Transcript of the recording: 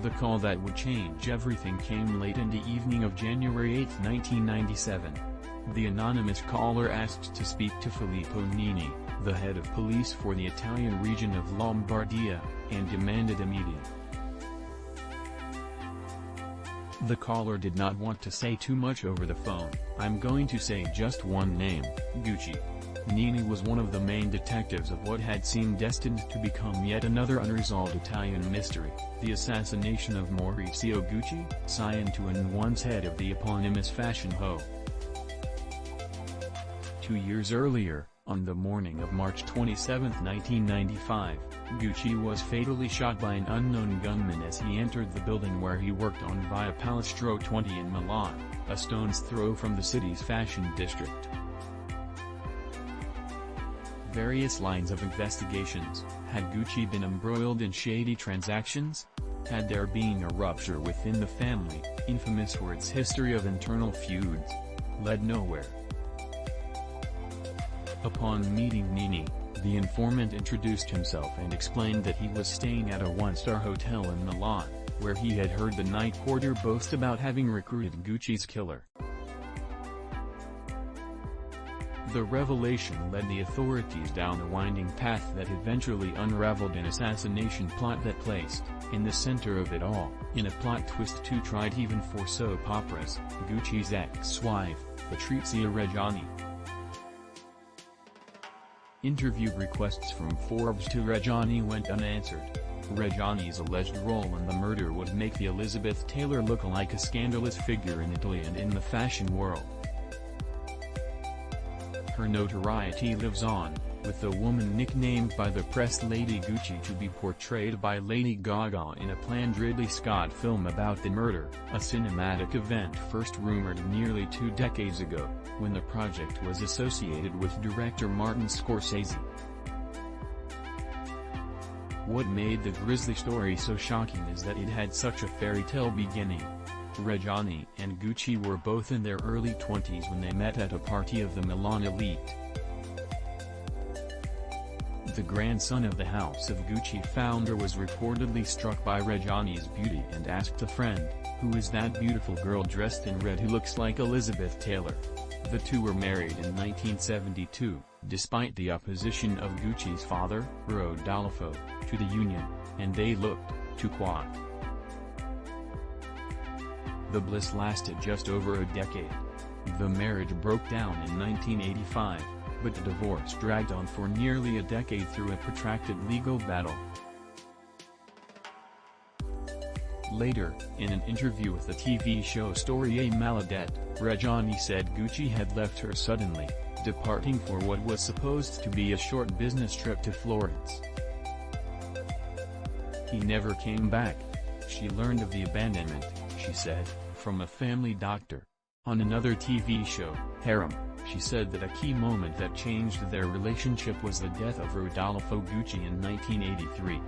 The call that would change everything came late in the evening of January 8, 1997. The anonymous caller asked to speak to Filippo Ninni, the head of police for the Italian region of Lombardia, and demanded immediate. The caller did not want to say too much over the phone. "I'm going to say just one name, Gucci." Ninni was one of the main detectives of what had seemed destined to become yet another unresolved Italian mystery, the assassination of Maurizio Gucci, scion to and once head of the eponymous fashion house. 2 years earlier, on the morning of March 27, 1995, Gucci was fatally shot by an unknown gunman as he entered the building where he worked on Via Palestro 20 in Milan, a stone's throw from the city's fashion district. Various lines of investigations: had Gucci been embroiled in shady transactions? Had there been a rupture within the family, infamous for its history of internal feuds? Led nowhere. Upon meeting Ninni, the informant introduced himself and explained that he was staying at a one-star hotel in Milan, where he had heard the night porter boast about having recruited Gucci's killer. The revelation led the authorities down a winding path that eventually unraveled an assassination plot that placed, in the center of it all, in a plot twist too trite even for soap operas, Gucci's ex-wife, Patrizia Reggiani. Interview requests from Forbes to Reggiani went unanswered. Reggiani's alleged role in the murder would make the Elizabeth Taylor look like a scandalous figure in Italy and in the fashion world. Her notoriety lives on, with the woman nicknamed by the press Lady Gucci to be portrayed by Lady Gaga in a planned Ridley Scott film about the murder, a cinematic event first rumored nearly 2 decades ago, when the project was associated with director Martin Scorsese. What made the grisly story so shocking is that it had such a fairy tale beginning. Reggiani and Gucci were both in their early 20s when they met at a party of the Milan elite. The grandson of the House of Gucci founder was reportedly struck by Reggiani's beauty and asked a friend, "Who is that beautiful girl dressed in red who looks like Elizabeth Taylor?" The two were married in 1972, despite the opposition of Gucci's father, Rodolfo, to the union, and they looked, to quote, "The bliss lasted just over a decade." The marriage broke down in 1985, but the divorce dragged on for nearly a decade through a protracted legal battle. Later, in an interview with the TV show Storie Maledette, Reggiani said Gucci had left her suddenly, departing for what was supposed to be a short business trip to Florence. He never came back. She learned of the abandonment, she said, from a family doctor. On another TV show, Harem, she said that a key moment that changed their relationship was the death of Rodolfo Gucci in 1983.